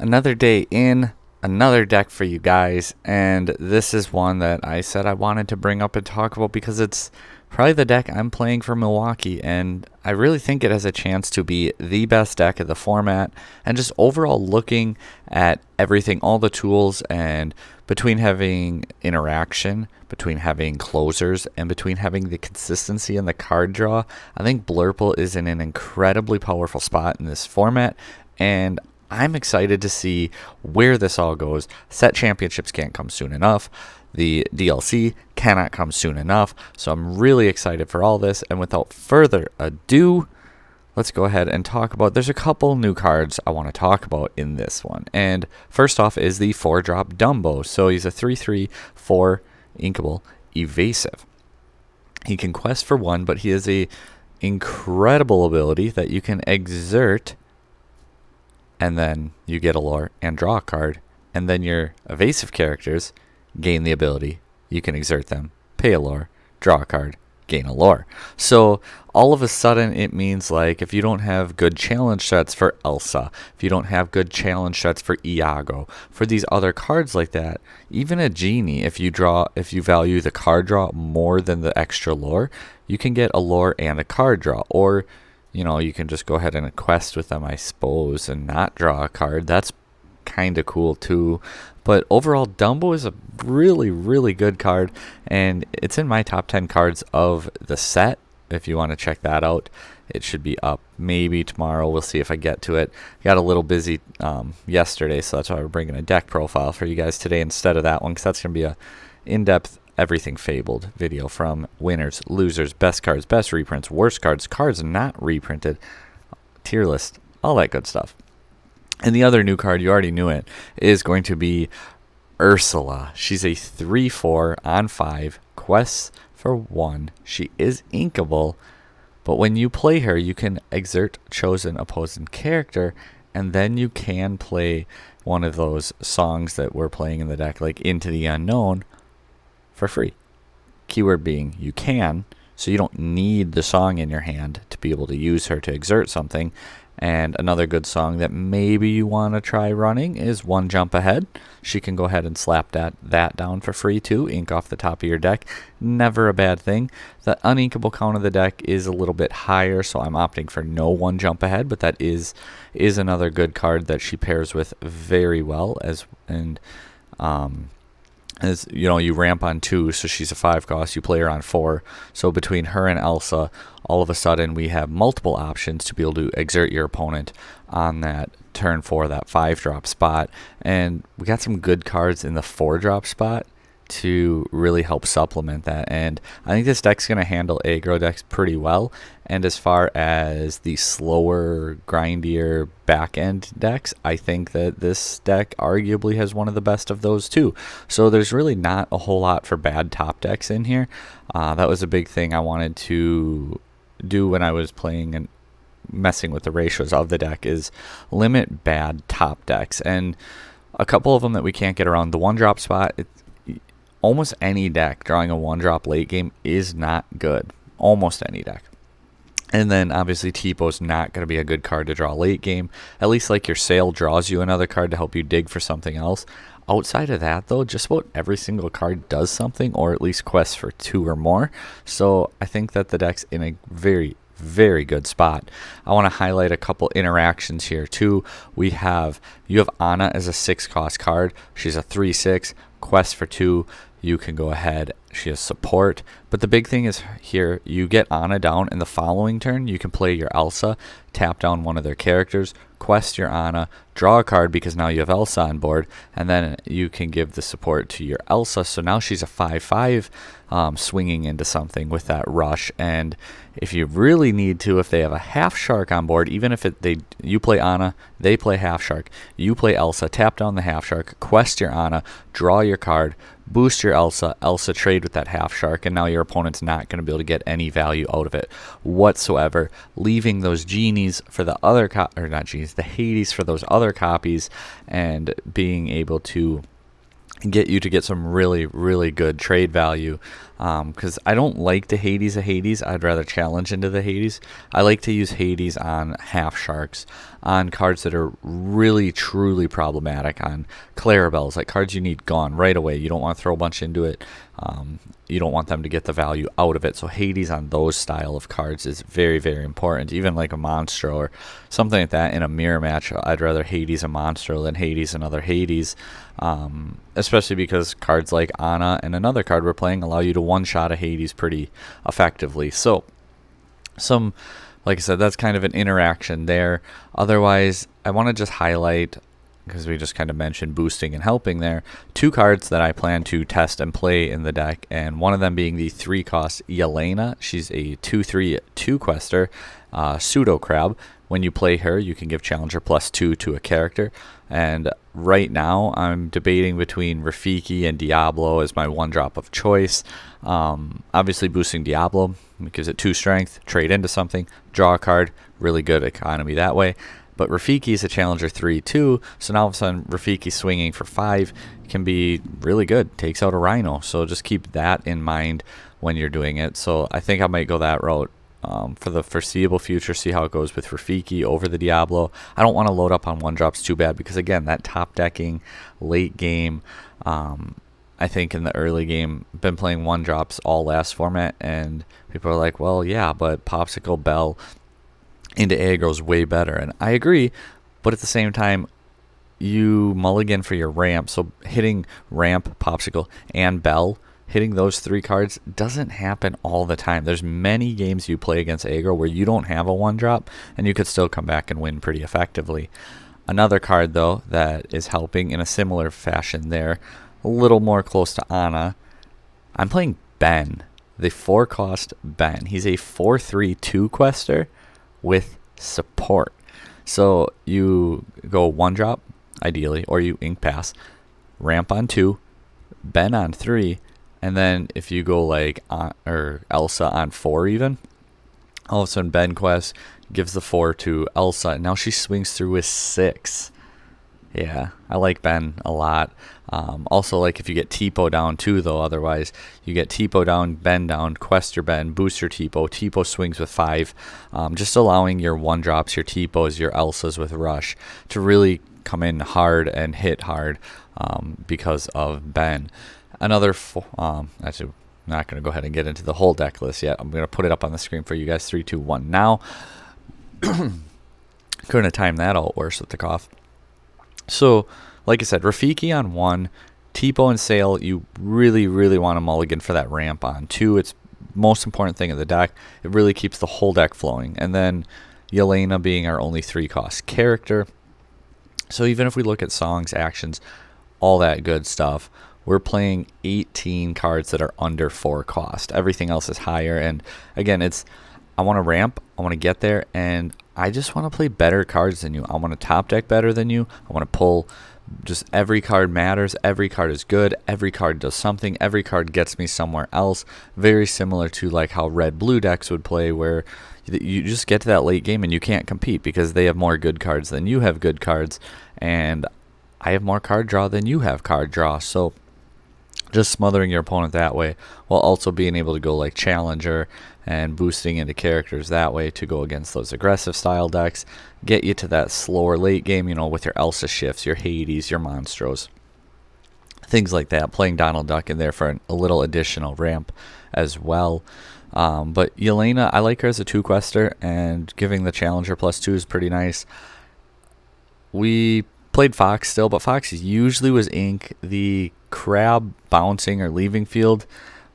Another day in, another deck for you guys, and this is one that I said I wanted to bring up and talk about because it's probably the deck I'm playing for Milwaukee, and I really think it has a chance to be the best deck of the format. And just overall looking at everything, all the tools, and between having interaction, between having closers, and between having the consistency in the card draw, I think Blurple is in an incredibly powerful spot in this format, and I'm excited to see where this all goes. Set championships can't come soon enough. The DLC cannot come soon enough. So I'm really excited for all this. And without further ado, let's go ahead and talk about. There's a couple new cards I want to talk about in this one. And first off is the 4-drop Dumbo. So he's a 3/3 4 inkable evasive. He can quest for 1, but he has a incredible ability that you can exert, and then you get a lore and draw a card, and then your evasive characters gain the ability. You can exert them, pay a lore, draw a card, gain a lore. So all of a sudden it means, like, if you don't have good challenge sets for Elsa, if you don't have good challenge sets for Iago, for these other cards like that, even a genie, if you value the card draw more than the extra lore, you can get a lore and a card draw. Or you can just go ahead and quest with them, I suppose, and not draw a card. That's kind of cool too. But overall, Dumbo is a really, really good card, and it's in my top 10 cards of the set. If you want to check that out, it should be up maybe tomorrow. We'll see if I get to it. Got a little busy yesterday, so that's why we're bringing a deck profile for you guys today instead of that one, because that's going to be a in-depth Everything Fabled video from winners, losers, best cards, best reprints, worst cards, cards not reprinted, tier list, all that good stuff. And the other new card, you already knew it, is going to be Ursula. She's a 3/4 on 5, quests for 1. She is inkable, but when you play her, you can exert chosen opposing character, and then you can play one of those songs that we're playing in the deck, like Into the Unknown, for free. Keyword being you can, so you don't need the song in your hand to be able to use her to exert something. And another good song that maybe you want to try running is One Jump Ahead. She can go ahead and slap that down for free too, ink off the top of your deck. Never a bad thing. The uninkable count of the deck is a little bbit higher, so I'm opting for no One Jump Ahead, but that is another good card that she pairs with very well. As you ramp on 2, so she's a 5 cost, you play her on 4. So between her and Elsa, all of a sudden we have multiple options to be able to exert your opponent on that turn 4, that 5-drop spot. And we got some good cards in the 4-drop spot to really help supplement that. And I think this deck's going to handle aggro decks pretty well. And as far as the slower, grindier back-end decks, I think that this deck arguably has one of the best of those too. So there's really not a whole lot for bad top decks in here. That was a big thing I wanted to do when I was playing and messing with the ratios of the deck, is limit bad top decks. And a couple of them that we can't get around, the 1-drop spot, almost any deck drawing a 1-drop late game is not good. Almost any deck. And then obviously T-Po's not going to be a good card to draw late game. At least like your Sail draws you another card to help you dig for something else. Outside of that though, just about every single card does something, or at least quests for 2 or more. So I think that the deck's in a very, very good spot. I want to highlight a couple interactions here too. You have Anna as a 6-cost card. She's a 3/6, quest for 2. You can go ahead, she has support, but the big thing is here, you get Anna down, and the following turn you can play your Elsa, tap down one of their characters, quest your Anna, draw a card because now you have Elsa on board, and then you can give the support to your Elsa, so now she's a 5/5 swinging into something with that rush. And if you really need to, if they have a half shark on board, even if you play Anna, they play half shark, you play Elsa, tap down the half shark, quest your Anna, draw your card, boost your Elsa trade with that half shark, and now your opponent's not going to be able to get any value out of it whatsoever, leaving those genies for the other the Hades for those other copies, and being able to get you to get some really, really good trade value because I don't like to Hades a Hades. I'd rather challenge into the Hades. I like to use Hades on half sharks, on cards that are really truly problematic, on Clarabelles, like cards you need gone right away. You don't want to throw a bunch into it. You don't want them to get the value out of it. So Hades on those style of cards is very, very important. Even like a Monstro or something like that in a mirror match, I'd rather Hades a Monstro than Hades another Hades. Especially because cards like Anna and another card we're playing allow you to one-shot a Hades pretty effectively. So like I said, that's kind of an interaction there. Otherwise, I want to just highlight, because we just kind of mentioned boosting and helping there, 2 cards that I plan to test and play in the deck, and one of them being the 3-cost Yelena. She's a 2/3 2-quester, pseudo crab. When you play her, you can give Challenger +2 to a character, and right now I'm debating between Rafiki and Diablo as my 1-drop of choice. Obviously boosting Diablo gives it 2 strength, trade into something, draw a card, really good economy that way. But Rafiki is a Challenger 3/2, so now all of a sudden Rafiki swinging for 5 can be really good. Takes out a Rhino, so just keep that in mind when you're doing it. So I think I might go that route for the foreseeable future, see how it goes with Rafiki over the Diablo. I don't want to load up on 1-drops too bad, because again, that top decking late game, I think in the early game, been playing 1-drops all last format, and people are like, well, yeah, but Popsicle Bell into aggro is way better, and I agree, but at the same time, you mulligan for your ramp, so hitting ramp, Popsicle, and Bell, hitting those 3 cards doesn't happen all the time. There's many games you play against aggro where you don't have a 1-drop, and you could still come back and win pretty effectively. Another card, though, that is helping in a similar fashion there, a little more close to Anna, I'm playing Ben, the 4-cost Ben. He's a 4/3 2-quester with support. So you go 1-drop, ideally, or you ink pass, ramp on 2, Ben on 3, and then if you go like or Elsa on 4 even, all of a sudden Ben quest gives the 4 to Elsa, and now she swings through with 6. Yeah, I like Ben a lot. Also, like if you get Tipo down too, though, otherwise you get Tipo down, Ben down, quest your Ben, boost your Tipo. Tipo swings with 5. Just allowing your 1-drops, your Tipos, your Elsas with Rush to really come in hard and hit hard because of Ben. Another, actually, I'm not going to go ahead and get into the whole deck list yet. I'm going to put it up on the screen for you guys. 3, 2, 1 now. Couldn't have timed that out worse with the cough. So, like I said, Rafiki on 1, Tipo and Sail, you really, really want to mulligan for that ramp on 2. It's most important thing in the deck. It really keeps the whole deck flowing. And then Yelena being our only 3-cost character. So even if we look at songs, actions, all that good stuff, we're playing 18 cards that are under 4 cost. Everything else is higher. And again, I want to ramp, I want to get there, and I just want to play better cards than you. I want to top deck better than you. I want to pull, just every card matters. Every card is good. Every card does something. Every card gets me somewhere else. Very similar to like how red-blue decks would play, where you just get to that late game and you can't compete because they have more good cards than you have good cards, and I have more card draw than you have card draw. So just smothering your opponent that way, while also being able to go like Challenger and boosting into characters that way to go against those aggressive style decks, get you to that slower late game, you know, with your Elsa shifts, your Hades, your Monstros, things like that. Playing Donald Duck in there for a little additional ramp as well. But Yelena, I like her as a 2-quester, and giving the Challenger +2 is pretty nice. We played Fox still, but Fox usually was ink. The crab bouncing or leaving field,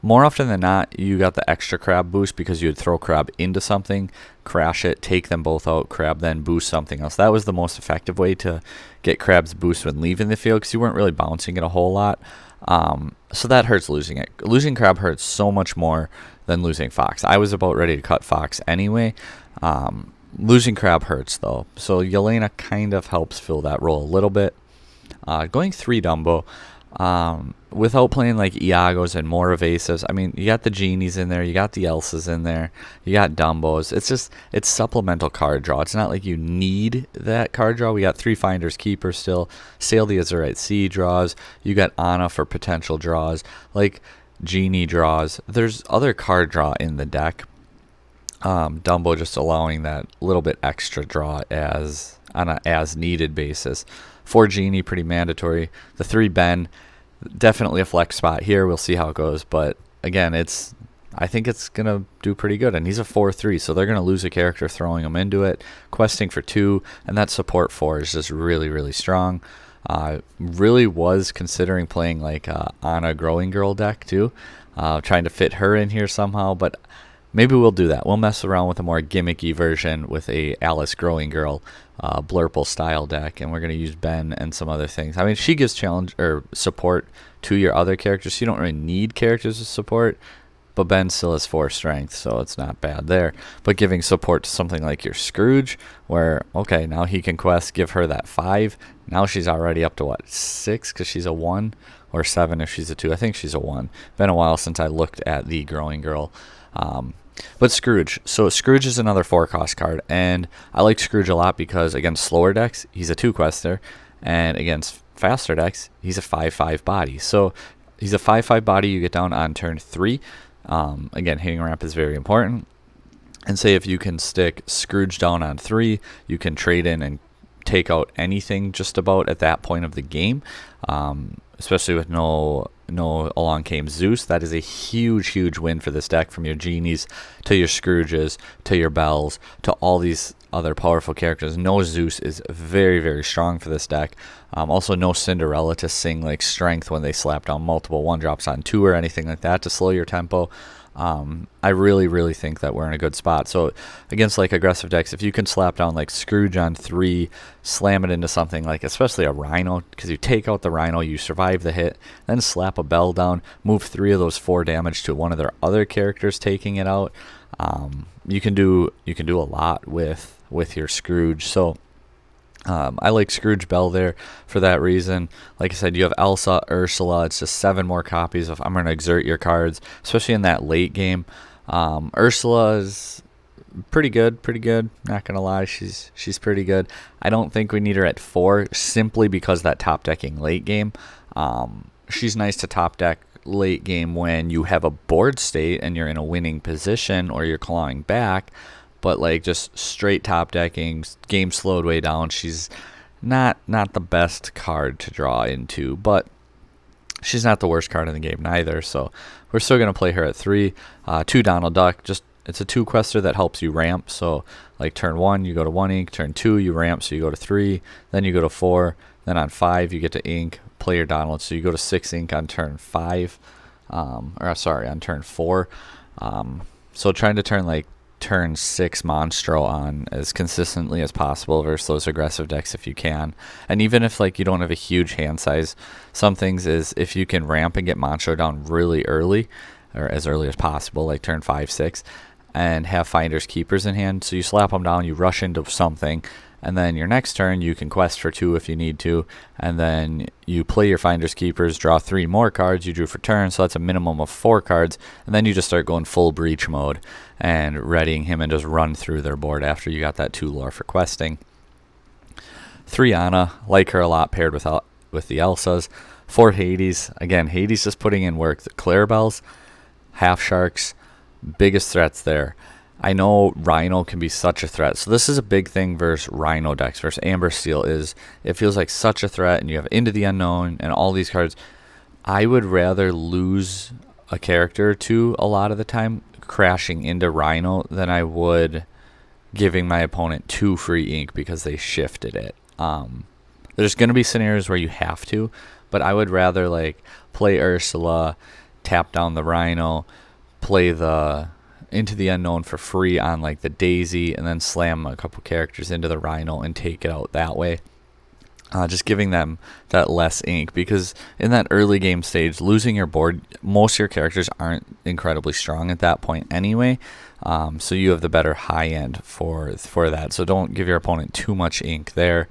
more often than not, you got the extra crab boost because you would throw crab into something, crash it, take them both out, crab then boost something else. That was the most effective way to get crab's boost when leaving the field, because you weren't really bouncing it a whole lot. So that hurts losing it. Losing crab hurts so much more than losing Fox. I was about ready to cut Fox anyway. Losing crab hurts though, so Yelena kind of helps fill that role a little bit. Going 3 Dumbo, without playing like Iagos and more evasives. I mean, you got the Genies in there, you got the Elsas in there, you got Dumbos. It's supplemental card draw. It's not like you need that card draw. We got 3 Finders Keepers still, Sail the Azurite Sea draws, you got Anna for potential draws. Like, genie draws. There's other card draw in the deck. Dumbo just allowing that little bit extra draw as on a as needed basis. 4 genie, pretty mandatory. The 3 Ben, definitely a flex spot here. We'll see how it goes, but again, I think it's gonna do pretty good. And he's a 4/3, so they're gonna lose a character throwing him into it. Questing for 2, and that support 4 is just really, really strong. Really was considering playing like Anna Growing Girl deck too, trying to fit her in here somehow, but maybe we'll do that. We'll mess around with a more gimmicky version with a Alice Growing Girl Blurple style deck, and we're going to use Ben and some other things. I mean, she gives challenge or support to your other characters, so you don't really need characters to support, but Ben still has 4 strength, so it's not bad there. But giving support to something like your Scrooge, where, okay, now he can quest, give her that 5. Now she's already up to, what, 6 because she's a 1, or 7 if she's a 2. I think she's a 1. Been a while since I looked at the Growing Girl. But Scrooge. So Scrooge is another 4-cost card, and I like Scrooge a lot because against slower decks, he's a 2-quester, and against faster decks, he's a 5/5 body. So he's a 5/5 body you get down on turn 3. Again, hitting ramp is very important. And say if you can stick Scrooge down on 3, you can trade in and take out anything just about at that point of the game. Especially with no along came Zeus. That is a huge win for this deck, from your genies to your Scrooges to your Bells to all these other powerful characters. No Zeus is very strong for this deck. Also no Cinderella to sing like strength when they slap down multiple 1-drops on 2 or anything like that to slow your tempo. I really think that we're in a good spot. So against like aggressive decks, if you can slap down like Scrooge on 3, slam it into something like especially a Rhino, because you take out the Rhino, you survive the hit, then slap a Bell down, move 3 of those 4 damage to one of their other characters taking it out. You can do a lot with your Scrooge. So I like Scrooge Bell there for that reason. Like I said, you have Elsa, Ursula. It's just 7 more copies of I'm going to exert your cards, especially in that late game. Ursula is pretty good. Not going to lie, she's pretty good. I don't think we need her at 4 simply because that top decking late game. She's nice to top deck late game when you have a board state and you're in a winning position or you're clawing back. But like just straight top decking, game slowed way down, she's not the best card to draw into, but she's not the worst card in the game neither. So we're still gonna play her at 3. 2 Donald Duck, just it's a 2-quester that helps you ramp. So like turn 1 you go to 1 ink, turn 2 you ramp, so you go to 3, then you go to 4, then on 5 you get to ink, play your Donald, so you go to 6 ink on turn 5, on turn 4. So trying to turn like turn 6 Monstro on as consistently as possible versus those aggressive decks if you can. And even if like you don't have a huge hand size, some things is if you can ramp and get Monstro down really early, or as early as possible, like turn 5, 6, and have Finders Keepers in hand, so you slap them down, you rush into something, and then your next turn you can quest for 2 if you need to, and then you play your Finders Keepers, draw 3 more cards you drew for turn, so that's a minimum of 4 cards, and then you just start going full breach mode and readying him and just run through their board after you got that 2 lore for questing. 3 Anna, like her a lot paired with the Elsas. 4 Hades, again, Hades just putting in work. The Clarabelles, Half Sharks, biggest threats there. I know Rhino can be such a threat. So this is a big thing versus Rhino decks versus Amber Steel is it feels like such a threat, and you have Into the Unknown and all these cards. I would rather lose a character or 2 a lot of the time crashing into Rhino than I would giving my opponent 2 free ink because they shifted it. There's going to be scenarios where you have to, but I would rather like play Ursula, tap down the Rhino, play the Into the Unknown for free on like the Daisy, and then slam a couple characters into the Rhino and take it out that way. Just giving them that less ink, because in that early game stage, losing your board, most of your characters aren't incredibly strong at that point anyway. So you have the better high end for that. So don't give your opponent too much ink there.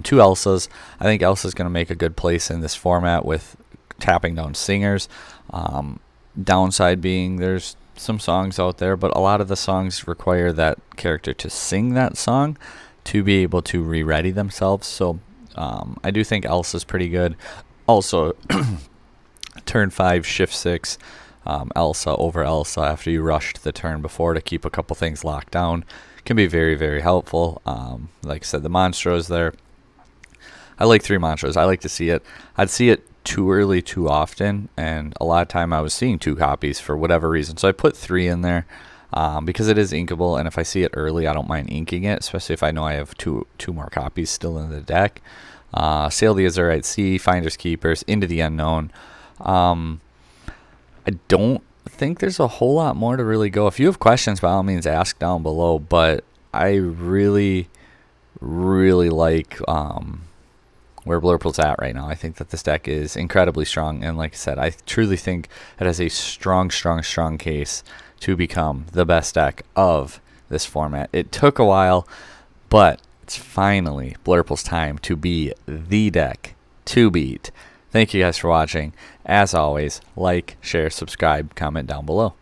2 Elsas. I think Elsa's going to make a good place in this format with tapping down singers. Downside being there's some songs out there, but a lot of the songs require that character to sing that song to be able to re-ready themselves. So I do think Elsa's pretty good. Also, turn 5, shift 6, Elsa over Elsa after you rushed the turn before to keep a couple things locked down can be very, very helpful. Like I said, the Monstros there. I like 3 Monstros. I like to see it. I'd see it too early too often, and a lot of time I was seeing 2 copies for whatever reason. So I put 3 in there because it is inkable, and if I see it early, I don't mind inking it, especially if I know I have two more copies still in the deck. Sail the Azurite Sea, Finders Keepers, Into the Unknown. I don't think there's a whole lot more to really go. If you have questions, by all means, ask down below. But I really, really like where Blurple's at right now. I think that this deck is incredibly strong. And like I said, I truly think it has a strong, strong, strong case to become the best deck of this format. It took a while, but it's finally Blurple's time to be the deck to beat. Thank you guys for watching. As always, like, share, subscribe, comment down below.